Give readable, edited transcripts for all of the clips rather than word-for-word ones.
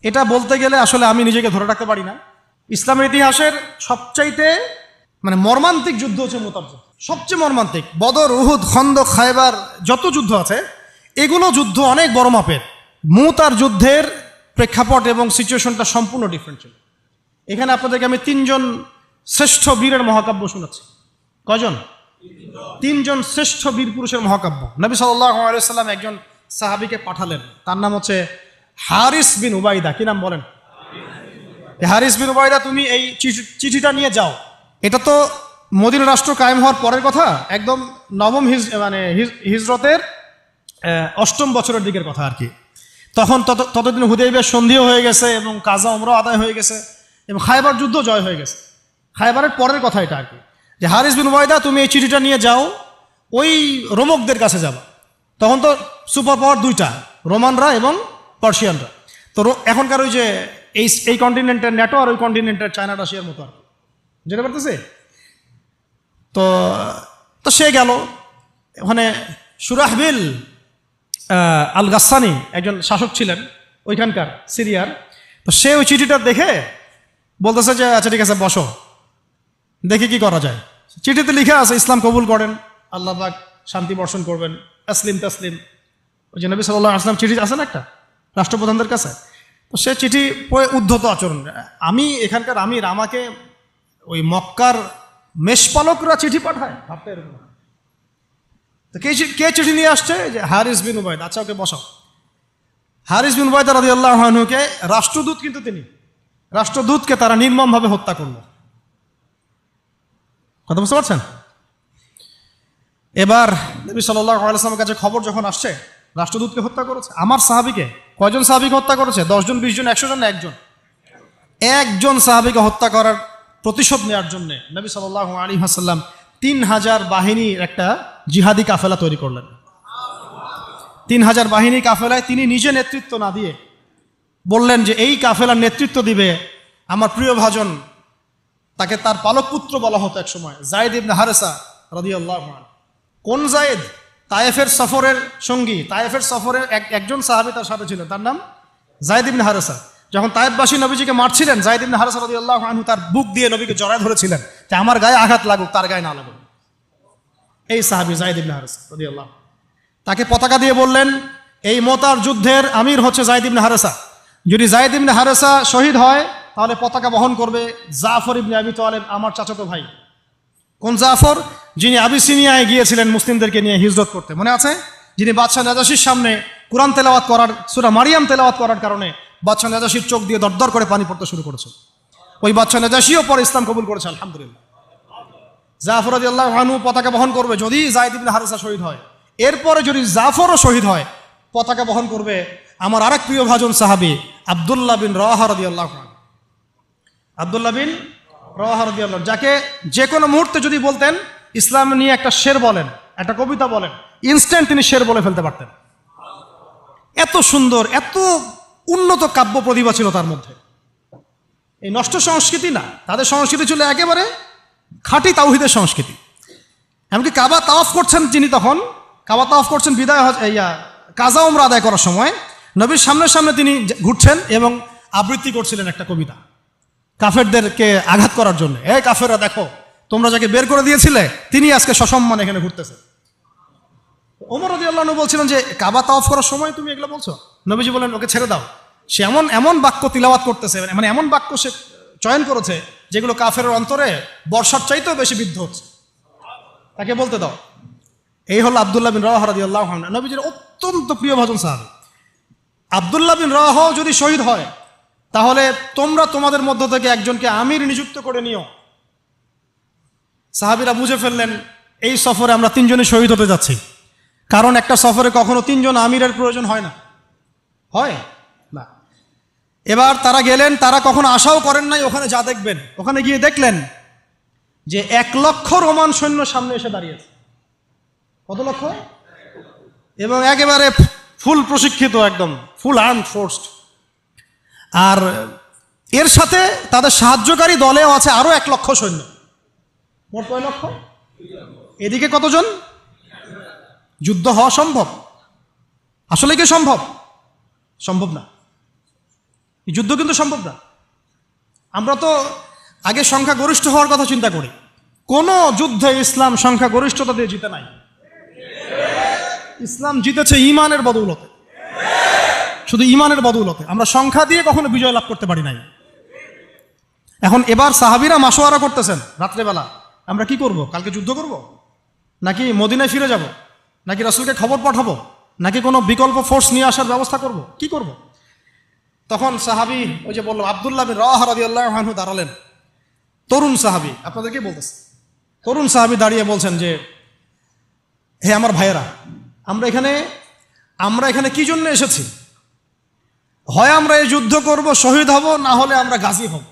এটা বলতে গেলে আসলে আমি নিজেকে ধরে রাখতে পারি না। ইসলামের ইতিহাসের সবচাইতে মর্মান্তিক যুদ্ধ হচ্ছে মুতার যুদ্ধ, সবচেয়ে মর্মান্তিক। বদর, উহুদ, খন্দক, খায়বার যত যুদ্ধ আছে এগুলো যুদ্ধ অনেক বড় মাপের। মুতার যুদ্ধের প্রেক্ষাপট এবং সিচুয়েশনটা সম্পূর্ণ ডিফারেন্ট ছিল। এখানে আপনাদেরকে আমি 3 জন শ্রেষ্ঠ বীরের মহাকাব্য শোনাচ্ছি। কয়জন? 3 জন শ্রেষ্ঠ বীর পুরুষের মহাকাব্য। নবী সাল্লাল্লাহু আলাইহি সাল্লাম একজন সাহাবীকে পাঠালেন, তার নাম হচ্ছে হারিস বিন উবাইদা। কি নাম বলেন? হারিস বিন উবাইদা, তুমি এই চিঠিটা নিয়ে যাও। এটা তো মদিনা রাষ্ট্র কায়েম হওয়ার পরের কথা, একদম নবম হিজরতের 8ম বছরের দিকের কথা আর কি। তখন ততদিন হুদাইবিয়ার সন্ধিও হয়ে গেছে এবং কাজা উমরা আদায় হয়ে গেছে এবং খায়বার যুদ্ধ জয় হয়ে গেছে। খায়বারের পরের কথা এটা আর কি, যে হারিস বিন উবাইদা তুমি এই চিঠিটা নিয়ে যাও, ওই রোমকদের কাছে যাবা। তখন তো সুপার পাওয়ার 2টা, রোমানরা এবং পার্সিয়ানরা। তো এখনকার ওই যে এই কন্টিনেন্টের ন্যাটো আর ওই কন্টিনেন্টের চায়না রাশিয়ার মতো আর কি, যেতে পারতেছে। তো সে গেল ওখানে। সুরাহবিল আল গাসানি একজন শাসক ছিলেন ওইখানকার সিরিয়ার। তো সে ওই চিঠিটা দেখে বলতেছে যে আচ্ছা ঠিক আছে, বসো, দেখি কি করা যায়। চিঠিতে লিখে আছে ইসলাম কবুল করেন, আল্লাহ পাক শান্তি বর্ষণ করবেন, আসলিম তাসলিম। ওই যে নবী সাল্লাল্লাহু আলাইহি ওয়াসাল্লাম চিঠি আছে না একটা রাষ্ট্রপ্রধানদের কাছে, তো সে চিঠি পড়ে উদ্ধত আচরণ। আমি এখানকার আমির, আমাকে ওই মক্কার মেষপালকরা চিঠি পাঠায়, ভাবতে এরকম। তো কে চিঠি নিয়ে আসছে? যে হারিস বিন উবাইদা। আচ্ছা, ওকে বসাও। হারিস বিন উবাইদা রাদিয়াল্লাহু আনহুকে, রাষ্ট্রদূত কিন্তু তিনি, রাষ্ট্রদূতকে তারা নির্মমভাবে হত্যা করল। কথা বুঝতে পারছেন? এবার নবী সাল্লাল্লাহু আলাইহি ওয়াসাল্লামের কাছে খবর যখন আসছে রাষ্ট্রদূতকে হত্যা করেছে। আমার সাহাবীকে, কয়জন সাহাবীকে হত্যা করেছে? 10 জন, 20 জন, 100 জন না একজন সাহাবীকে হত্যা করার প্রতিশোধ নেওয়ার জন্য নবী সাল্লাল্লাহু আলাইহি ওয়াসাল্লাম 3000 বাহিনীর একটা জিহাদি কাফেলা তৈরি করলেন। 3000 বাহিনী কাফেলায় তিনি নিজে নেতৃত্ব না দিয়ে বললেন যে এই কাফেলার নেতৃত্ব দিবে আমার প্রিয় ভাজন, তাকে তার পালক পুত্র বলা হতো এক সময়, যায়েদ ইবনে হারেসা রাদিয়াল্লাহু আনহু। কোন যায়েদ? তায়েফের সফরের সঙ্গী, তায়েফের সফরের একজন সাহাবী তার সাথে ছিল, তার নাম যায়েদ ইবনে হারেসা। যখন তায়েফবাসী নবীজিকে মারছিলেন, যায়েদ ইবনে হারেসা রাদিয়াল্লাহু আনহু তার বুক দিয়ে নবীকে জড়ায় ধরেছিলেন যে আমার গায়ে আঘাত লাগুক, তার গায়ে না লাগুক। এই সাহাবী যায়েদ ইবনে হারেসা রাদিয়াল্লাহু, তাকে পতাকা দিয়ে বললেন এই মোতার যুদ্ধের আমির হচ্ছে যায়েদ ইবনে হারেসা। যদি যায়েদ ইবনে হারেসা শহীদ হয় তাহলে পতাকা বহন করবে জাফর ইবনে আবি তালেব, আমার চাচাতো ভাই। কোন জাফর? যিনি আবিসিনিয়ায় গিয়েছিলেন মুসলিমদেরকে নিয়ে হিজরত করতে, মনে আছে? যিনি বাদশাহ নাজাশির সামনে কুরআন তেলাওয়াত করার, সূরা মারিয়াম তেলাওয়াত করার কারণে বাদশাহ নাজাশির চোখ দিয়ে দরদর করে পানি পড়তে শুরু করেছে। ওই বাদশাহ নাজাশিও পরে ইসলাম কবুল করেছে, আলহামদুলিল্লাহ। জাফর রাদিয়াল্লাহু আনহু পতাকা বহন করবে যদি যায়েদ ইবনে হারেসা শহীদ হয়। এরপরে যদি জাফরও শহীদ হয়, পতাকা বহন করবে আমার আরেক প্রিয় ভাজন সাহাবী আব্দুল্লাহ বিন রাওয়াহা রাদিয়াল্লাহু আনহু। আব্দুল্লাহ বিন রাওয়াহা রাদিয়াল্লাহু, যাকে যে কোনো মুহূর্তে যদি বলতেন ইসলাম নিয়ে একটা শের বলেন, একটা কবিতা বলেন, ইনস্ট্যান্ট তিনি শের বলে ফেলতে পারতেন। এত সুন্দর, এত উন্নত কাব্য প্রতিভা ছিল তার মধ্যে। এই নষ্ট সংস্কৃতি না, তাদের সংস্কৃতি ছিল একেবারে খাঁটি তাওহীদের সংস্কৃতি। এমনকি কাবা তাওয়াফ করছেন তিনি, তখন কাবা তাওয়াফ করছেন বিদায় কাজা উমরা আদায় করার সময় নবীর সামনে সামনে তিনি ঘুরছেন এবং আবৃত্তি করছিলেন একটা কবিতা কাফেরদেরকে আঘাত করার জন্য। এই কাফেররা দেখো, তোমরা যাকে বের করে দিয়েছিলে তিনি আজকে সসম্মানে এখানে ঘুরতেছে। ওমর রাদিয়াল্লাহু আনহু বলছিলেন যে কাবা তাওয়াফ করার সময় তুমি এগুলো বলছো? নবীজি বলেন ওকে ছেড়ে দাও, সে এমন বাক্য তিলাওয়াত করতেছে, এমন বাক্য সে চয়ন করেছে যেগুলো কাফেরের অন্তরে বর্ষার চাইতেও বেশি বিদ্ধ হচ্ছে, তাকে বলতে দাও। এই হলো আব্দুল্লাহ বিন রাওয়াহা রাদিয়াল্লাহু আনহু, নবীজির অত্যন্ত প্রিয় ভাজন সাহাবী। আব্দুল্লাহ বিন রাওয়াহা যদি শহীদ হয় তাহলে তোমরা তোমাদের মধ্য থেকে একজনকে আমির নিযুক্ত করে নিও। সাহাবীরা বুঝে ফেললেন এই সফরে আমরা 3 জনই শহীদ হতে যাচ্ছি, কারণ একটা সফরে কখনো 3 জন আমিরের প্রয়োজন হয় না, হয় না। এবার তারা গেলেন, তারা কখনো আশাও করেন নাই ওখানে যা দেখবেন। ওখানে গিয়ে দেখলেন যে 1 লক্ষ রোমান সৈন্য সামনে এসে দাঁড়িয়েছে। কত লক্ষ? এবং একেবারে ফুল প্রশিক্ষিত, একদম ফুল আর্মড ফোর্সড। আর এর সাথে তাদের সাহায্যকারী দলেও আছে আরো 1 লক্ষ সৈন্য। মোট কয় লক্ষ? এদিকে কতজন? যুদ্ধ হওয়া সম্ভব? আসলে কি সম্ভব? সম্ভব না। এই যুদ্ধ কিন্তু সম্ভব না। আমরা তো আগে সংখ্যাগরিষ্ঠ হওয়ার কথা চিন্তা করি। কোনো যুদ্ধে ইসলাম সংখ্যাগরিষ্ঠতা দিয়ে জিতে নাই। ইসলাম জিতেছে ইমানের বদৌলতে, শুধু ইমানের বদৌলতে। আমরা সংখ্যা দিয়ে কখনো বিজয় লাভ করতে পারি নাই। এখন এবার সাহাবীরা মাশওয়ারা করতেছেন রাত্রেবেলা, আমরা কি করব? কালকে যুদ্ধ করব, নাকি মদিনায় ফিরে যাব, নাকি রাসূলকে খবর পাঠাবো, নাকি কোনো বিকল্প ফোর্স নিয়ে আসার ব্যবস্থা করব, কি করব? তখন সাহাবী, ওই যে বললাম আব্দুল্লাহ বিন রাওয়াহা রাদিয়াল্লাহু আনহু দাঁড়ালেন। তরুণ সাহাবী, আপনাদেরকে বলতেছে, তরুণ সাহাবী দাঁড়িয়ে বলছেন যে, হে আমার ভাইয়েরা, আমরা এখানে কি জন্য এসেছি? হয় আমরা এই যুদ্ধ করব, শহীদ হব, না হলে আমরা গাজী হব।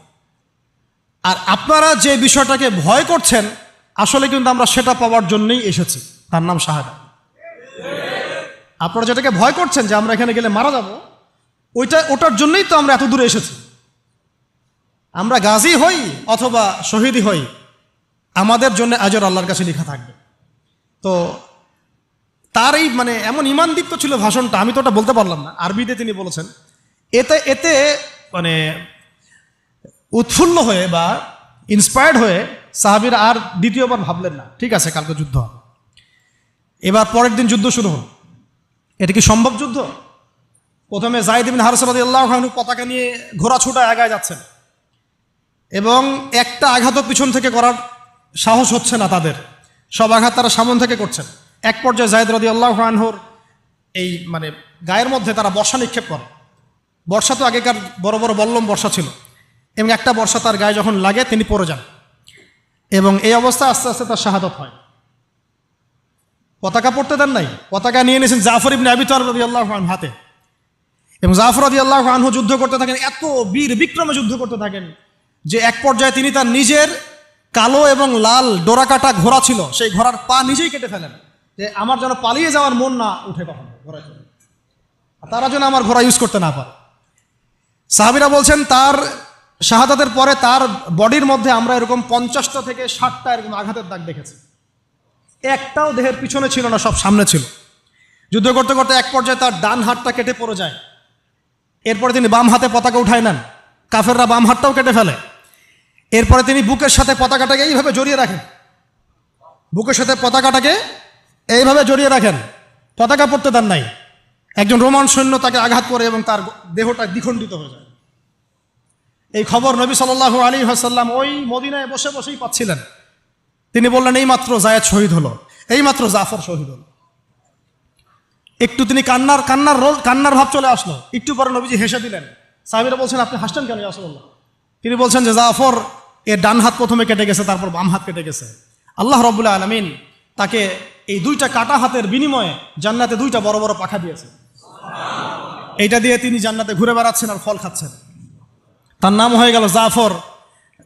আর আপনারা যে বিষয়টাকে ভয় করছেন, আসলে কিন্তু আমরা সেটা পাওয়ার জন্যই এসেছি, তার নাম শাহাদাত। আপনারা যেটাকে ভয় করছেন যে আমরা এখানে গেলে মারা যাব, ওটার জন্যই তো আমরা এত দূরে এসেছি। আমরা গাজী হই অথবা শহীদই হই, আমাদের জন্য আজর আল্লাহর কাছে লেখা থাকবে। তো তার এই মানে এমন ঈমানদীপ্ত ছিল ভাষণটা, আমি তো ওটা বলতে পারলাম না, আরবিতে তিনি বলেছেন। এতে মানে উৎফুল্ল হয়ে বা ইন্সপায়ার্ড হয়ে সাহাবীরা আর দ্বিতীয়বার ভাবলেন না, ঠিক আছে কালকে যুদ্ধ হবে। এবার পরের দিন যুদ্ধ শুরু হল। এটা কি সম্ভব যুদ্ধ? প্রথমে যায়েদ ইবনে হারেসা রাদিয়াল্লাহু আনহু পতাকা নিয়ে ঘোড়া ছুটা আগায় যাচ্ছেন, এবং একটা আঘাতও পিছন থেকে করার সাহস হচ্ছে না তাদের, সব আঘাত তারা সামন থেকে করছেন। এক পর্যায়ে যায়েদ রাদিয়াল্লাহু আনহুর এই মানে গায়ের মধ্যে তারা বর্ষা নিক্ষেপ করে। বর্ষা তো আগেকার বড় বড় বল্লম বর্ষা ছিল, এবং একটা বর্ষা তার গায়ে যখন লাগে তিনি পড়ে যান, এবং এই অবস্থা আস্তে আস্তে তার শাহাদাত হয়। পতাকা পড়তে দেন নাই, পতাকা নিয়ে নিয়েছেন জাফর ইবনে আবি তালিব রাদিয়াল্লাহু আনহু হাতে, এবং জাফর রাদিয়াল্লাহু আনহু যুদ্ধ করতে থাকেন, এত বীর বিক্রমে যুদ্ধ করতে থাকেন যে এক পর্যায়ে তিনি তার নিজের কালো এবং লাল ডোরাকাটা ঘোড়া ছিল, সেই ঘোড়ার পা নিজেই কেটে ফেলেন, যে আমার যেন পালিয়ে যাওয়ার মন না উঠে কখনো ঘোড়া চলে, তারা যেন আমার ঘোড়া ইউজ করতে না পারে। সাহাবীরা বলছেন তার শাহাদাতের পরে তার বডির মধ্যে আমরা এরকম 50টা থেকে 60টা এরকম আঘাতের দাগ দেখেছি। একটাও দেহের পিছনে ছিল না, সব সামনে ছিল। যুদ্ধ করতে করতে এক পর্যায়ে তার ডান হাতটা কেটে পড়ে যায়। এরপরে তিনি বাম হাতে পতাকা উঠায় নেন, কাফেররা বাম হাতটাও কেটে ফেলে। এরপরে তিনি বুকের সাথে পতাকাটাকে এইভাবে জড়িয়ে রাখেন, বুকের সাথে পতাকাটাকে এইভাবে জড়িয়ে রাখেন, পতাকা পড়তে দেন নাই। একজন রোমান সৈন্য তাকে আঘাত করে এবং তার দেহটা দ্বিখণ্ডিত হয়ে যায়। এই খবর নবী সাল্লাল্লাহু আলাইহি ওয়াসাল্লাম ওই মদিনায় বসে বসেই পাচ্ছিলেন। তিনি বললেন, এইমাত্র যায়েদ শহীদ হলো, এইমাত্র জাফর শহীদ হলো। একটু তিনি কান্নার ভাব চলে আসলো। একটু পরে নবীজি হেসে দিলেন। সাহাবীরা বলছেন, আপনি হাসছেন কেন ইয়া রাসূলুল্লাহ? তিনি বলছেন যে জাফর এর ডান হাত প্রথমে কেটে গেছে, তারপর বাম হাত কেটে গেছে। আল্লাহ রাব্বুল আলামিন তাকে এই দুইটা কাটা হাতের বিনিময়ে জান্নাতে দুইটা বড় বড় পাখা দিয়েছে। এইটা দিয়ে তিনি জান্নাতে ঘুরে বেড়াচ্ছেন আর ফল খাচ্ছেন। তার নাম হয়ে গেল জাফর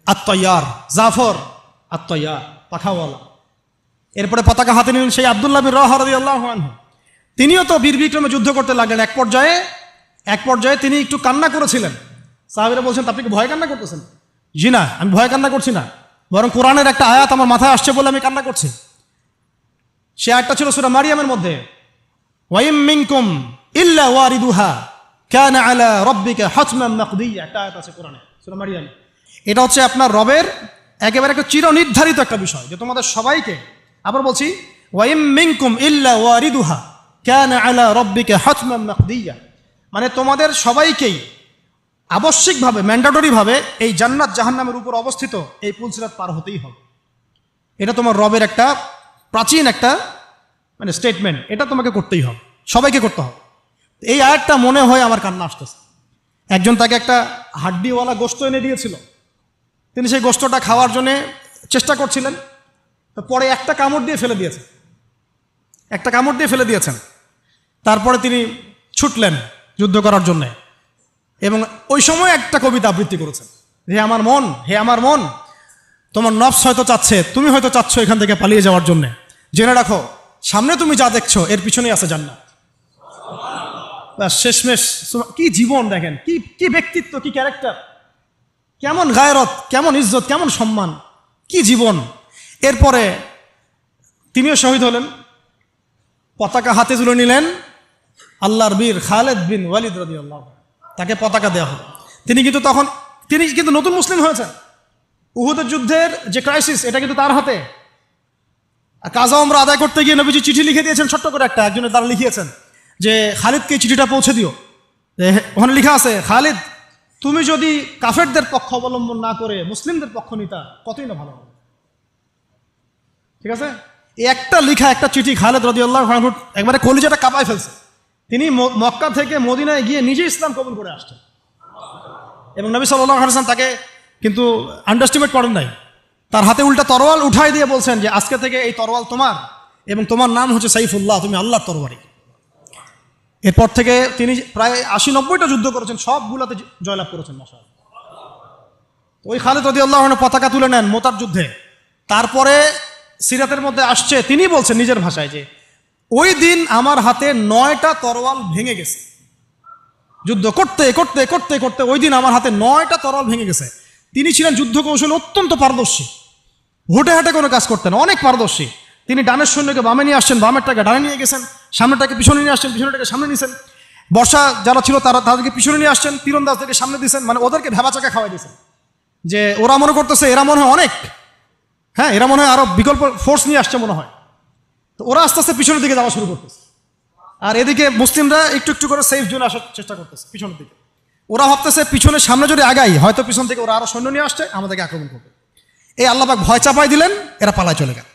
আত-তাইয়ার, জাফর আত-তাইয়ার, পাখাওয়ালা। এরপরে পতাকা হাতে নিলেন সেই আব্দুল্লাহ বিন রাওয়াহা রাদিয়াল্লাহু আনহু। তিনিও তো বীর বিক্রমে যুদ্ধ করতে লাগলেন। এক পর্যায়ে তিনি একটু কান্না করেছিলেন। সাহাবীরা বলছেন, আপনি কি ভয় কান্না করতেছেন? জি না, আমি ভয় কান্না করছি না, বরং কোরআনের একটা আয়াত আমার মাথায় আসছে বলে আমি কান্না করছি। সে আয়াতটা ছিল সূরা মারিয়ামের মধ্যে, ওয়াইম মিনকুম ইল্লা ওয়ারিদুহা কানা আলা রাব্বিকা হাতমান মাকদিয়া, একটা আয়াত আছে কোরআনে সূরা মারিয়াম। এটা হচ্ছে আপনার রবের একেবারে একটা চিরনির্ধারিত একটা বিষয়, যে তোমাদের সবাইকে, আবার বলছি, ওয়াইম মিনকুম ইল্লা ওয়ারিদুহা কানা আলা রাব্বিকা হাতমান মাকদিয়া, মানে তোমাদের সবাইকেই আবশ্যিকভাবে, ম্যান্ডেটরিভাবে এই জান্নাত জাহান্নামের উপর অবস্থিত এই পুলসিরাত পার হতেই হবে। এটা তোমার রবের একটা প্রাচীন একটা মানে স্টেটমেন্ট, এটা তোমাকে করতেই হবে, সবাইকে করতে হবে। এই আয়াতটা মনে হয় আমার কান্না আসতেছে। একজন তাকে একটা হাড্ডিওয়ালা গোশত এনে দিয়েছিল, তিনি সেই গোশতটা খাওয়ার জন্য চেষ্টা করছিলেন, তো পরে একটা কামড় দিয়ে ফেলে দিয়েছেন। তারপরে তিনি ছুটলেন যুদ্ধ করার জন্যে, এবং ওই সময় একটা কবিতা আবৃত্তি করেছেন, হে আমার মন, তোমার নফস হয়তো চাচ্ছে, তুমি হয়তো চাচ্ছ এখান থেকে পালিয়ে যাওয়ার জন্যে, জেনে রাখো সামনে তুমি যা দেখছো এর পিছনেই আছে জান্নাত। শেষমেশ কি জীবন দেখেন, কি ব্যক্তিত্ব, কি ক্যারেক্টার, কেমন গায়রত, কেমন ইজ্জত, কেমন সম্মান, কি জীবন। এরপরে তিনিও শহীদ হলেন, পতাকা হাতে তুলে নিলেন আল্লাহর বীর খালেদ বিন ওয়ালিদ রাদিয়াল্লাহু, তাকে পতাকা দেওয়া হলো। তিনি কিন্তু নতুন মুসলিম হয়েছেন। উহুদের যুদ্ধের যে ক্রাইসিস, এটা কিন্তু তার হাতে। কাজা ওমরা আদায় করতে গিয়ে নবীজি চিঠি লিখে দিয়েছেন, ছোট্ট করে একজনের দ্বারা লিখিয়েছেন যে খালিদকে চিঠিটা পৌঁছে দিও। ওখানে লেখা আছে, খালিদ তুমি যদি কাফেরদের পক্ষ অবলম্বন না করে মুসলিমদের পক্ষ নিতা কতই না ভালো হবে। ঠিক আছে, এই একটা লেখা, একটা চিঠি খালিদ রাদিয়াল্লাহু আনহু একবারে কলিজাটা কাঁপায় ফেলছে। তিনি মক্কা থেকে মদিনায় গিয়ে নিজে ইসলাম কবুল করে আসছেন, এবং নবী সাল্লাল্লাহু আলাইহি ওয়াসাল্লাম তাকে কিন্তু আন্ডারস্টিমেট করেন নাই। তার হাতে উল্টা তরোয়াল উঠাই দিয়ে বলছেন যে আজকে থেকে এই তরোয়াল তোমার, এবং তোমার নাম হচ্ছে সাইফুল্লাহ, তুমি আল্লাহর তরবারি। এরপর থেকে তিনি প্রায় 80-90টা যুদ্ধ করেছেন, সবগুলোতে জয়লাভ করেছেন। মাশাআল্লাহ। ওই খালিদ রাদিয়াল্লাহু আনহু পতাকা তুলে নেন মোতার যুদ্ধে। তারপরে সিরাতের মধ্যে আসছে, তিনি বলছেন নিজের ভাষায় যে ওই দিন আমার হাতে 9টা তরোয়াল ভেঙে গেছে। যুদ্ধ করতে করতে করতে করতে ওই দিন আমার হাতে 9টা তরোয়াল ভেঙে গেছে। তিনি ছিলেন যুদ্ধ কৌশলে অত্যন্ত পারদর্শী, হুটে হাটে কোনো কাজ করতেন, অনেক পারদর্শী। তিনি ডানের সৈন্যকে বামে নিয়ে আসছেন, বামেরটাকে ডানে নিয়ে গেছেন, সামনেটাকে পিছনে নিয়ে আসছেন, পিছনেটাকে সামনে নিয়েছেন। বর্ষা যারা ছিল তাদেরকে পিছনে নিয়ে আসছেন, তীরন্দাজদেরকে সামনে দিয়েছেন, মানে ওদেরকে ভেবাচাকা খাওয়াই দিয়েছেন যে ওরা মনে করতেছে এরা মনে হয় অনেক, হ্যাঁ এরা মনে হয় আরো বিকল্প ফোর্স নিয়ে আসছে মনে হয়। তো ওরা আস্তে আস্তে পিছনের দিকে যাওয়া শুরু করতেছে, আর এদিকে মুসলিমরা একটু একটু করে সেফ জোনে আসার চেষ্টা করতেছে পিছনের দিকে। ওরা ভাবতেছে পিছনের সামনে যদি আগাই, হয়তো পিছন থেকে ওরা আরো সৈন্য নিয়ে আসছে, আমাদেরকে আক্রমণ করবে। এই আল্লাহ পাক ভয় চাপাই দিলেন, এরা পালায় চলে গেল।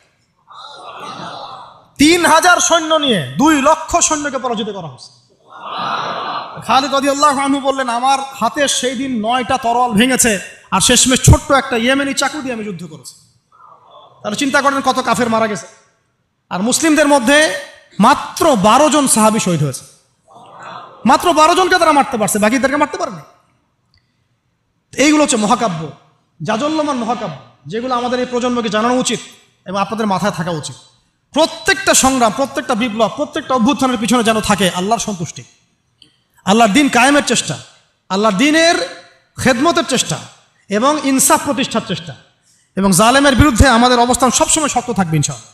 3000 সৈন্য নিয়ে 2 লক্ষ সৈন্যকে পরাজিত করা হয়েছে। খালিদ রাদিয়াল্লাহু আনহু বললেন আমার হাতে সেই দিন 9টা তরোয়াল ভেঙেছে, আর শেষমেশ ছোট্ট একটা ইয়েমেনি চাকু দিয়ে আমি যুদ্ধ করেছি। তাহলে চিন্তা করেন কত কাফের মারা গেছে। আর মুসলিমদের মধ্যে মাত্র 12 জন সাহাবী শহীদ হয়েছে। মাত্র 12 জনকে তারা মারতে পারছে, বাকিদেরকে মারতে পারেনি। এইগুলো হচ্ছে মহাকাব্য, জাজল্যমান মহাকাব্য, যেগুলো আমাদের এই প্রজন্মকে জানানো উচিত এবং আপনাদের মাথায় থাকা উচিত। প্রত্যেকটা সংগ্রাম, প্রত্যেকটা বিপ্লব, প্রত্যেকটা অভ্যুত্থানের পিছনে যেন থাকে আল্লাহর সন্তুষ্টি, আল্লাহর দিন কায়েমের চেষ্টা, আল্লাহর দিনের খেদমতের চেষ্টা এবং ইনসাফ প্রতিষ্ঠার চেষ্টা, এবং জালেমের বিরুদ্ধে আমাদের অবস্থান সবসময় শক্ত থাকবে ইনশাআল্লাহ।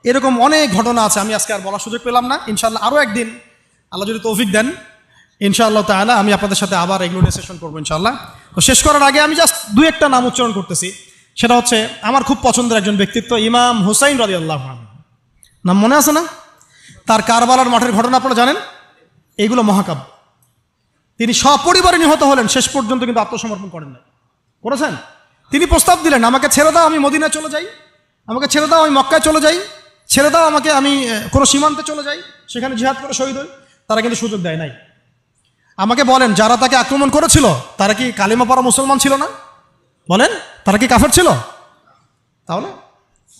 এরকম অনেক ঘটনা আছে, আমি আজকে আর বলার সুযোগ পেলাম না। ইনশাআল্লাহ আরও একদিন আল্লাহ যদি তৌফিক দেন, ইনশাআল্লাহ তাআলা আমি আপনাদের সাথে আবার এগুলো নিয়ে সেশন করবো ইনশাআল্লাহ। তো শেষ করার আগে আমি জাস্ট 2-1টা নাম উচ্চারণ করতেছি। সেটা হচ্ছে আমার খুব পছন্দের একজন ব্যক্তিত্ব, ইমাম হুসাইন রাদিয়াল্লাহু আনহু। নাম মনে আছে না? তার কারবালার মাঠের ঘটনা আপনারা জানেন। এইগুলো মহাকাব্য। তিনি সপরিবারে নিহত হলেন, শেষ পর্যন্ত কিন্তু আত্মসমর্পণ করেন না। করেছেন? তিনি প্রস্তাব দিলেন আমাকে ছেড়ে দাও, আমি মদিনায় চলে যাই, আমাকে ছেড়ে দাও, আমি মক্কায় চলে যাই, ছেড়ে দাও আমাকে, আমি কোনো সীমান্তে চলে যাই, সেখানে জিহাদ করে শহীদ হই। তারা কিন্তু সুযোগ দেয় নাই। আমাকে বলেন, যারা তাকে আক্রমণ করেছিল তারা কি কালিমা পড়া মুসলমান ছিল না? বলেন, তারা কি কাফের ছিল? তাহলে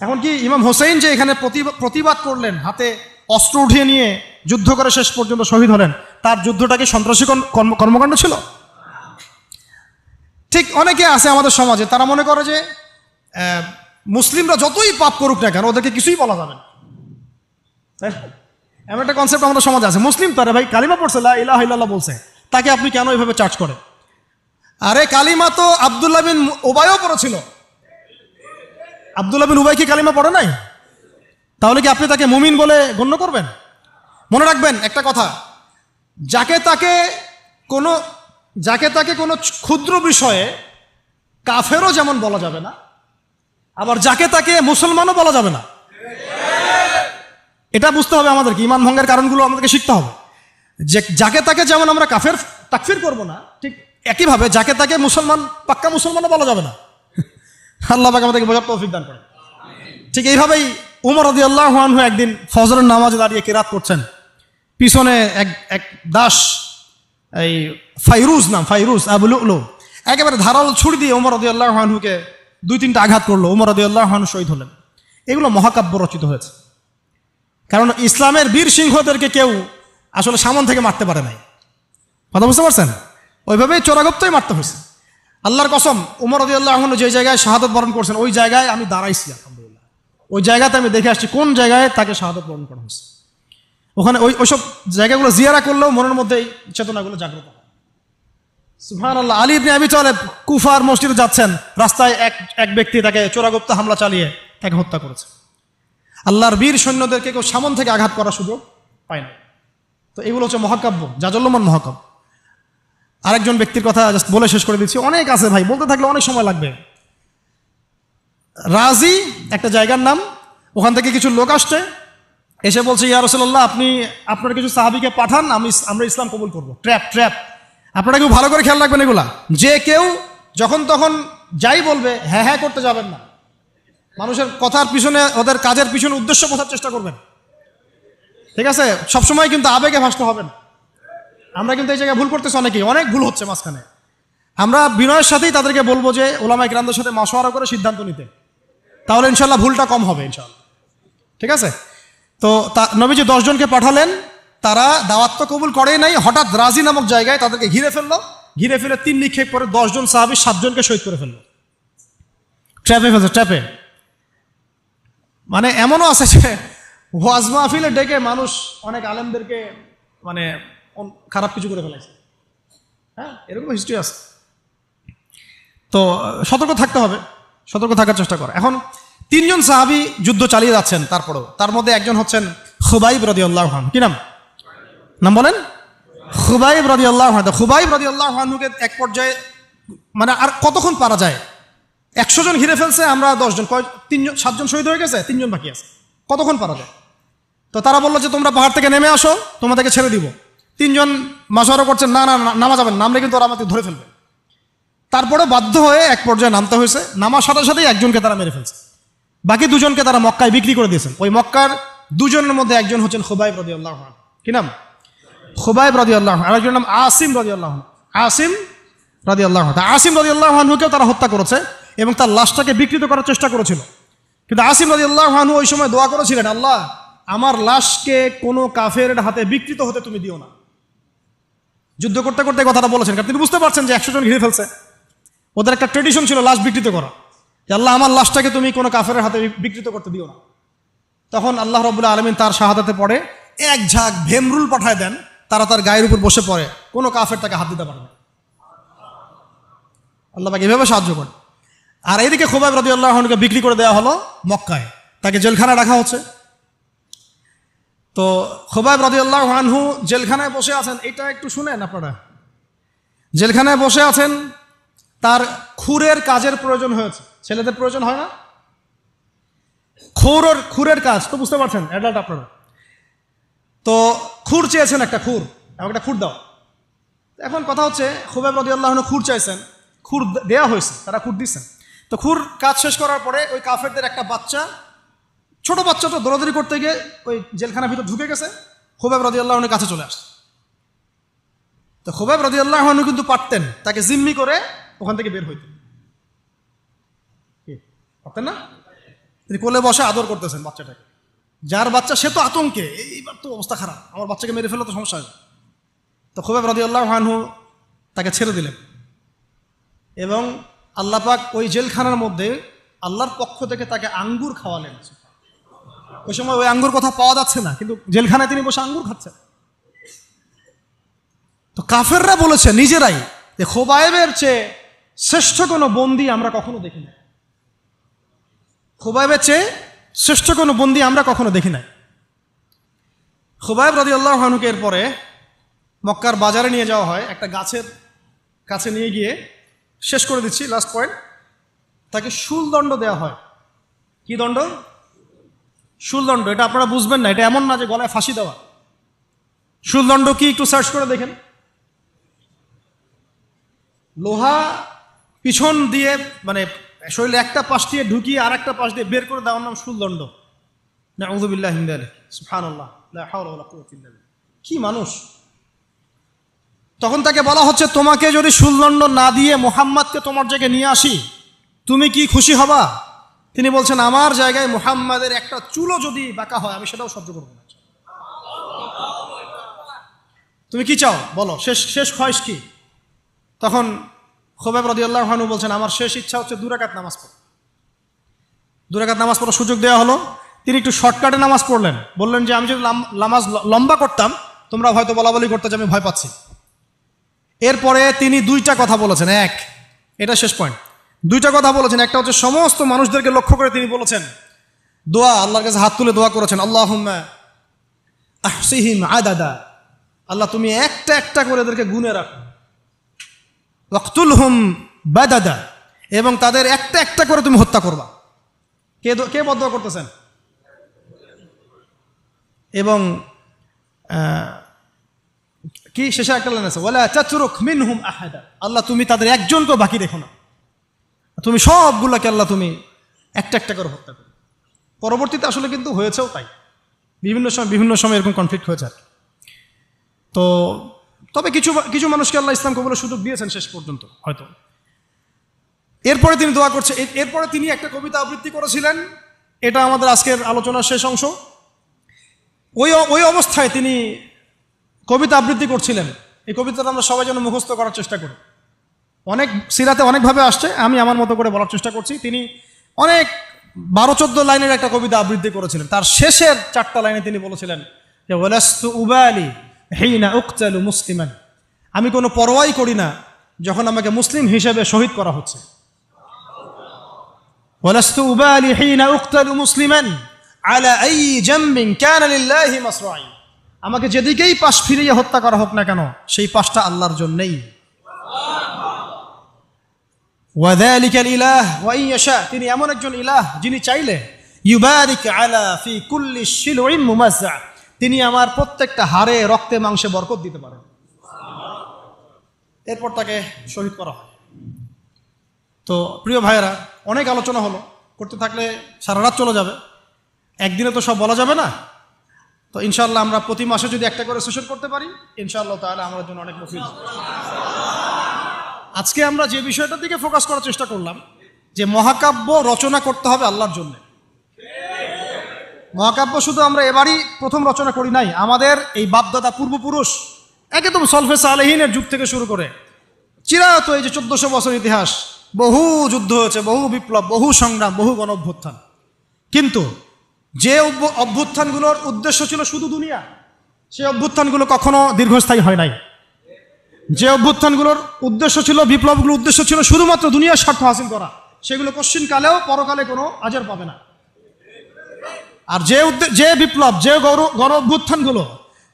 এখন কি ইমাম হোসেইন যে এখানে প্রতিবাদ করলেন, হাতে অস্ত্র উঠিয়ে নিয়ে যুদ্ধ করে শেষ পর্যন্ত শহীদ হলেন, তার যুদ্ধটাকে সন্ত্রাসী কর্মকাণ্ড ছিল? ঠিক অনেকে আছে আমাদের সমাজে, তারা মনে করে যে মুসলিমরা যতই পাপ করুক না কেন ওদেরকে কিছুই বলা যাবে না। এমন একটা কনসেপ্ট আমাদের সমাজে আছে, মুসলিম তো, আরে ভাই কালিমা পড়ছে, লা ইলাহা ইল্লাল্লাহ বলছে, তাকে আপনি কেন এইভাবে চার্জ করেন? আরে কালিমা তো আব্দুল্লাহ বিন উবাইও পড়েছিল। আব্দুল্লাহ বিন উবাই কি কালিমা পড়ে নাই? তাহলে কি আপনি তাকে মুমিন বলে গণ্য করবেন? মনে রাখবেন একটা কথা, যাকে তাকে কোনো ক্ষুদ্র বিষয়ে কাফেরও যেমন বলা যাবে না, আবার যাকে তাকে মুসলমানও বলা যাবে না। এটা বুঝতে হবে আমাদেরকে, ঈমান ভঙ্গের কারণগুলো আমাদেরকে শিখতে হবে। যে যাকে তাকে যেমন আমরা কাফের তাকফির করব না, ঠিক একইভাবে যাকে তাকে মুসলমান, পাক্কা মুসলমানও বলা যাবে না। আল্লাহ পাক আমাদেরকে বোঝার তৌফিক দান করেন। ঠিক এইভাবেই উমর রাদিয়াল্লাহু আনহু একদিন ফজরের নামাজে দাঁড়িয়ে কিরাত করছেন, পিছনে এক দাস, এই ফাইরুজ আবু লুলু, একেবারে ধারালো ছুরি দিয়ে উমর রাদিয়াল্লাহু আনহুকে 2-3টা আঘাত করলো। উমর রাদিয়াল্লাহু আনহু শহীদ হলেন। এগুলো মহাকাব্য রচিত হয়েছে, কারণ ইসলামের বীর সিংহদেরকে কেউ আসলে সামন থেকে মারতে পারে নাই। কথা বুঝতে পারছেন? ওইভাবেই চোরাগপ্তই মারতে হয়েছে। আল্লাহর কসম, উমর রাদিয়াল্লাহু আনহু যে জায়গায় শাহাদত বরণ করছেন ওই জায়গায় আমি দাঁড়াইছি, আলহামদুলিল্লাহ। ওই জায়গাতে আমি দেখে আসছি কোন জায়গায় তাকে শাহাদত বরণ করা হয়েছে। ওখানে ওইসব জায়গাগুলো জিয়ারা করলেও মনের মধ্যে এই চেতনাগুলো জাগ্রত হয়। সুবহানাল্লাহ। আলী ইবনে আবি তালেব কুফার মসজিদে যাচ্ছেন, রাস্তায় এক ব্যক্তি তাকে চোরাগপ্ত হামলা চালিয়ে তাকে হত্যা করেছে। আল্লাহর বীর সৈন্যদেরকে কেউ সামন থেকে আঘাত করার সুযোগ পায় না। তো এগুলো হচ্ছে মহাকাব্য, জাজল্যমান মহাকাব্য। আরেকজন ব্যক্তির কথা জাস্ট বলে শেষ করে দিচ্ছি, অনেক আছে ভাই, বলতে থাকলে অনেক সময় লাগবে। রাজি একটা জায়গার নাম, ওখান থেকে কিছু লোক আসছে, এসে বলছে ইয়া রাসূলুল্লাহ আপনি আপনার কিছু সাহাবীকে পাঠান, আমরা ইসলাম কবুল করবো। ট্র্যাপ। আপনারা কেউ ভালো করে খেয়াল রাখবেন এগুলা, যে কেউ যখন তখন যাই বলবে হ্যাঁ হ্যাঁ করতে যাবেন না। মানুষের কথার পিছনে, ওদের কাজের পিছনে উদ্দেশ্য বোঝার চেষ্টা করবেন, ঠিক আছে? সবসময় কিন্তু আবেগে ভাসতে হবে না। আমরা কিন্তু এই জায়গায় ভুল করতেছি, অনেক ভুল হচ্ছে মাঝখানে। আমরা বিনয়ের সাথেই তাদেরকে বলবো যে ওলামায়ে কিরামদের সাথে মাশওয়ারা করে সিদ্ধান্ত নিতে, তাহলে ইনশাল্লাহ ভুলটা কম হবে ইনশাল্লাহ, ঠিক আছে? তো নবীজি 10 জনকে পাঠালেন, তারা দাওয়াত তো কবুল করেই নাই, হঠাৎ রাজি নামক জায়গায় তাদেরকে ঘিরে ফেলে 3 নিক্ষেপ করে 10 জন সাহাবী 7 জনকে শহীদ করে ফেললো। ট্র্যাপে। মানে এমনও আছে যে ওয়াজ মাহফিলে ডেকে মানুষ অনেক আলেমদেরকে মানে খারাপ কিছু করে ফেলেছে, হ্যাঁ, এরকম হিস্ট্রি আছে। তো সতর্ক থাকতে হবে, সতর্ক থাকার চেষ্টা করে। এখন 3 জন সাহাবী যুদ্ধ চালিয়ে যাচ্ছেন, তারপরেও তার মধ্যে একজন হচ্ছেন খুবাইব রাদিয়াল্লাহু আনহু। কি নাম বলেন? খুবাইব রাদিয়াল্লাহু আনহু। খুবাইব রাদিয়াল্লাহু আনহুকে এক পর্যায়ে মানে আর কতক্ষণ পারা যায়, 100 জন ঘিরে ফেলছে, আমরা 10 জন, 7 জন শহীদ হয়ে গেছে, 3 জন বাকি আছে, কতক্ষণ পারা যায়? তো তারা বললো যে তোমরা পাহাড় থেকে নেমে আসো, তোমাদেরকে ছেড়ে দিব। 3 জন মাশওয়ারা করছেন, না নামা যাবেন, নামলে কিন্তু ওরা আমাকে ধরে ফেলবে। তারপরে বাধ্য হয়ে এক পর্যায়ে নামতে হয়েছে, নামার সাথে সাথেই একজনকে তারা মেরে ফেলছে, বাকি 2 জনকে তারা মক্কায় বিক্রি করে দিয়েছেন। ওই মক্কার 2 জনের মধ্যে একজন হচ্ছেন খুবাইব রাদিয়াল্লাহু আনহু। কি নাম? খুবাইব রাদিয়াল্লাহু আনহু। আরেকজনের নাম আসিম রাদিয়াল্লাহু আনহু। আসিম রাদিয়াল্লাহু আনহুকেও তারা হত্যা করেছে এবং তার লাশটাকে বিকৃত করার চেষ্টা করেছিল। কিন্তু আসিম রাদিয়াল্লাহু আনহু ওই সময় দোয়া করেছিলেন, আল্লাহ আমার লাশকে কোনো কাফেরের হাতে বিকৃত হতে তুমি দিও না। যুদ্ধ করতে করতে কথাটা বলেছেন, কারণ তিনি বুঝতে পারছেন যে 100 জন ঘিরে ফেলছে। ওদের একটা ট্রেডিশন ছিল লাশ বিকৃত করা, যে আল্লাহ আমার লাশটাকে তুমি কোনো কাফেরের হাতে বিকৃত করতে দিও না। তখন আল্লাহ রাব্বুল আলামিন তার শাহাদাতে পড়ে এক ঝাঁক ভেমরুল পাঠায় দেন, তারা তার গায়ের উপর বসে পড়ে, কোনো কাফের তাকে হাত দিতে পারে না। আল্লাহ পাক এভাবে সাহায্য করে। আর এইদিকে খুবাইব রাদিয়াল্লাহু আনহুকে বিক্রি করে দেওয়া হলো মক্কায়, তাকে জেলখানায় রাখা হচ্ছে। তো খুবাইব রাদিয়াল্লাহু আনহু জেলখানায় বসে আছেন, এটা একটু শুনেন আপনারা। জেলখানায় বসে আছেন, তার খুরের কাজের প্রয়োজন হয়েছে। ছেলেদের প্রয়োজন হয় না? খুরের কাজ তো বুঝতে পারছেন, অ্যাডাল্ট আপনারা। তো খুর চেয়েছেন, একটা খুর, আমাকে একটা খুর দাও। এখন কথা হচ্ছে খুবাইব রাদিয়াল্লাহু আনহু খুর চাইছেন, খুর দেওয়া হয়েছে, তারা খুর দিচ্ছেন। তো খুর কাজ শেষ করার পরে ওই কাফেরদের একটা বাচ্চা, ছোট বাচ্চাটা দৌড়াদৌড়ি করতে গিয়ে ওই জেলখানার ভিতর ঢুকে গেছে, খুবাইব রাদিয়াল্লাহু আনহুর কাছে চলে আসছে। তো খুবাইব রাদিয়াল্লাহু আনহু কিন্তু পারতেন তাকে জিম্মি করে ওখান থেকে বের হইতেন, পারতেন না? তিনি কোলে বসে আদর করতেছেন বাচ্চাটাকে, যার বাচ্চা সে তো আতঙ্কে, এইবার তো অবস্থা খারাপ, আমার বাচ্চাকে মেরে ফেলে তো সমস্যা হবে। তো খুবাইব রাদিয়াল্লাহু আনহু তাকে ছেড়ে দিলেন এবং আল্লাহ পাক ওই জেলখানার মধ্যে আল্লাহর পক্ষ থেকে তাকে আঙ্গুর খাওয়ালেন। ওই সময় ওই আঙ্গুর কথা পাওয়া যাচ্ছে না, কিন্তু জেলখানায় তিনি বসে আঙ্গুর খাচ্ছেন। তো কাফেররা বলেছে নিজেরাই যে খুবাইবের চেয়ে শ্রেষ্ঠ কোনো বন্দী আমরা কখনো দেখি না, খুবাইবের চেয়ে শ্রেষ্ঠ কোনো বন্দী আমরা কখনো দেখি নাই। খুবাইব রাদিয়াল্লাহু আনহুকে এরপরে মক্কার বাজারে নিয়ে যাওয়া হয়, একটা গাছের কাছে নিয়ে গিয়ে, শেষ করে দিচ্ছি লাস্ট পয়েন্ট, তাকে শুলদণ্ড দেওয়া হয়। কি দণ্ড? শুলদণ্ড। এটা আপনারা বুঝবেন না, এটা এমন না যে গলায় ফাঁসি দেওয়া। শুলদণ্ড কি একটু সার্চ করে দেখেন। লোহা পিছন দিয়ে মানে শরীরে একটা পাশ দিয়ে ঢুকিয়ে আর একটা পাশ দিয়ে বের করে দেওয়ার নাম শুলদণ্ড। নাউযু বিল্লাহি মিন যালিক, সুবহানাল্লাহ, লা হাওলা ওয়ালা কুওয়াতা ইল্লা বিল্লাহ। কি মানুষ! তখন তাকে বলা হচ্ছে, তোমাকে যদি শুলদণ্ড না দিয়ে মুহাম্মাদকে তোমার জায়গায় নিয়ে আসি, তুমি কি খুশি হবা? তিনি বলছেন, আমার জায়গায় মুহাম্মাদের একটা চুলও যদি বাঁকা হয় আমি সেটাও সহ্য করবো না। তুমি কি চাও বলো, শেষ খয়েশ কি? তখন খুবাইব রাদিয়াল্লাহু আনহু বলছেন, আমার শেষ ইচ্ছা হচ্ছে 2 রাকাত নামাজ পড়া। 2 রাকাত নামাজ পড়ার সুযোগ দেওয়া হলো, তিনি একটু শর্টকাটে নামাজ পড়লেন। বললেন যে আমি যদি নামাজ লম্বা করতাম তোমরা হয়তো বলাবলি করতে যে আমি ভয় পাচ্ছি। এরপরে তিনি 2টা কথা বলেছেন। এটা শেষ পয়েন্ট। 2টা কথা বলেছেন। একটা হচ্ছে সমস্ত মানুষদেরকে লক্ষ্য করে তিনি বলেছেন দোয়া, আল্লাহর কাছে হাত তুলে দোয়া করেছেন, আল্লাহুম্মা আহসিহিম আদাদা, আল্লাহ তুমি একটা একটা করে এদেরকে গুনে রাখো। ওয়াকতুলহুম বাদাদা, এবং তাদের একটা একটা করে তুমি হত্যা করবা। কে বদদোয়া করতেছেন? এবং কি শেষে একটা লাইন আছে, ওয়ালা তাতরুক মিনহুম আহাদা, আল্লাহ তুমি তাদের একজনকেও বাকি রেখো না, তুমি সবগুলোকে আল্লাহ তুমি একটা একটা করে হত্যা করো। পরবর্তীতে আসলে কিন্তু হয়েছেও তাই, বিভিন্ন সময় এরকম কনফ্লিক্ট হয়েছে আর কি। তো তবে কিছু মানুষকে আল্লাহ ইসলাম কবুলের সুযোগ দিয়েছেন শেষ পর্যন্ত হয়তো। এরপরে তিনি দোয়া করছে, এরপরে তিনি একটা কবিতা আবৃত্তি করেছিলেন, এটা আমাদের আজকের আলোচনার শেষ অংশ। ওই অবস্থায় তিনি কবিতা আবৃত্তি করছিলেন। এই কবিতাটা আমরা সবাই যেন মুখস্থ করার চেষ্টা করি। অনেক সিরাতে অনেকভাবে আসছে, আমি আমার মতো করে বলার চেষ্টা করছি। তিনি অনেক 12-14 লাইনের একটা কবিতা আবৃত্তি করেছিলেন। তার শেষের 4টা লাইনে তিনি বলেছিলেন যে ওয়ালাস্তু উবালি হিনা উকতালু মুসলিমান, আমি কোনো পরোয়াই করি না যখন আমাকে মুসলিম হিসেবে শহীদ করা হচ্ছে। ওয়ালাস্তু উবালি হিনা উকতালু মুসলিমান আলা আই জামবিন কানা লিল্লাহি মাসরাই, আমাকে যেদিকেই পাশ ফিরিয়ে হত্যা করা হোক না কেন সেই পাশটা আল্লাহর জন্যই। ওয়াযালিকাল ইলাহ ওয়া ইন ইয়াশা, তিনি এমন একজন ইলাহ যিনি চাইলে ইউবারিক আলা ফি কুল্লি শিলউইন মুমাজ্জা, তিনি আমার প্রত্যেকটা হাড়ে রক্তে মাংসে বরকত দিতে পারেন। এরপর তাকে শহীদ করা হয়। তো প্রিয় ভাইয়েরা, অনেক আলোচনা হলো, করতে থাকলে সারা রাত চলে যাবে, একদিনে তো সব বলা যাবে না। তো ইনশাআল্লাহ আমরা প্রতি মাসে যদি একটা করে সেশন করতে পারি, ইনশাআল্লাহ তাআলা আমাদের জন্য অনেক মুফিদ। আজকে আমরা যে বিষয়টার দিকে ফোকাস করার চেষ্টা করলাম যে মহাকাব্য রচনা করতে হবে আল্লাহর জন্য। মহাকাব্য শুধু আমরা এবারই প্রথম রচনা করি নাই, আমাদের এই বাপদাদা পূর্বপুরুষ একদম সলফে সালেহিনের যুগ থেকে শুরু করে চিরায়ত এই যে 1400 বছর ইতিহাস, বহু যুদ্ধ হয়েছে, বহু বিপ্লব, বহু সংগ্রাম, বহু গণ অভ্যুত্থান। কিন্তু যে অভ্যুত্থানগুলোর উদ্দেশ্য ছিল শুধু দুনিয়া, সেই অভ্যুত্থানগুলো কখনো দীর্ঘস্থায়ী হয় নাই। যে অভ্যুত্থানগুলোর উদ্দেশ্য ছিল, বিপ্লবগুলোর উদ্দেশ্য ছিল শুধুমাত্র দুনিয়ার স্বার্থ হাসিল করা, সেগুলো কশ্চিনকালেও পরকালে কোনো আজর পাবে না। আর যে বিপ্লব, যে গণ অভ্যুত্থানগুলো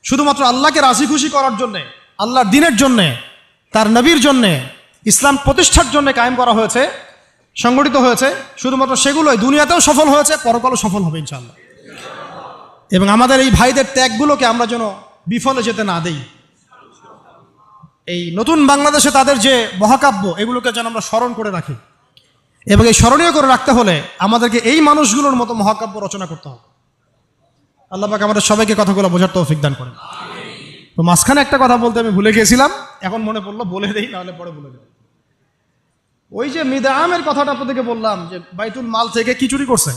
শুধুমাত্র আল্লাহকে রাজি খুশি করার জন্যে, আল্লাহর দ্বীনের জন্যে, তার নবীর জন্যে, ইসলাম প্রতিষ্ঠার জন্য কায়েম করা হয়েছে, সংগঠিত হয়েছে, শুধুমাত্র সেগুলোই দুনিয়াতেও সফল হয়েছে, পরকালও সফল হবে ইনশাআল্লাহ। এবং আমাদের এই ভাইদের ত্যাগগুলোকে আমরা যেন বিফলে যেতে না দেই। এই নতুন বাংলাদেশে তাদের যে মহাকাব্য, এগুলোকে যেন আমরা স্মরণ করে রাখি। এবং এই স্মরণীয় করে রাখতে হলে আমাদেরকে এই মানুষগুলোর মতো মহাকাব্য রচনা করতে হবে। আল্লাহ পাক আমাদের সবাইকে কথাগুলো বোঝার তৌফিক দান করেন। তো মাঝখানে একটা কথা বলতে আমি ভুলে গিয়েছিলাম, এখন মনে পড়লো, বলে দেই, নাহলে পরে ভুলে যাবো। ওই যে মিদআমের কথাটা আপনাদেরকে বললাম যে বাইতুল মাল থেকে কি চুরি করছে।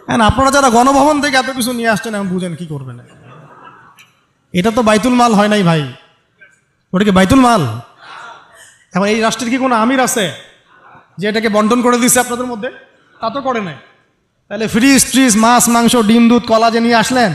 হ্যাঁ, আপনারা যারা গণভবন থেকে এত কিছু নিয়ে আসছেন, এখন বুঝেন কি করবেন। এটা তো বাইতুল মাল হয় নাই ভাই, ওটা কি বাইতুল মাল? এখন এই রাষ্ট্রের কি কোনো আমির আছে যে এটাকে বন্টন করে দিচ্ছে আপনাদের মধ্যে? তা তো করে নাই। তাহলে ফ্রিজ ট্রিজ, মাছ মাংস, ডিম দুধ কলা যে নিয়ে আসলেন,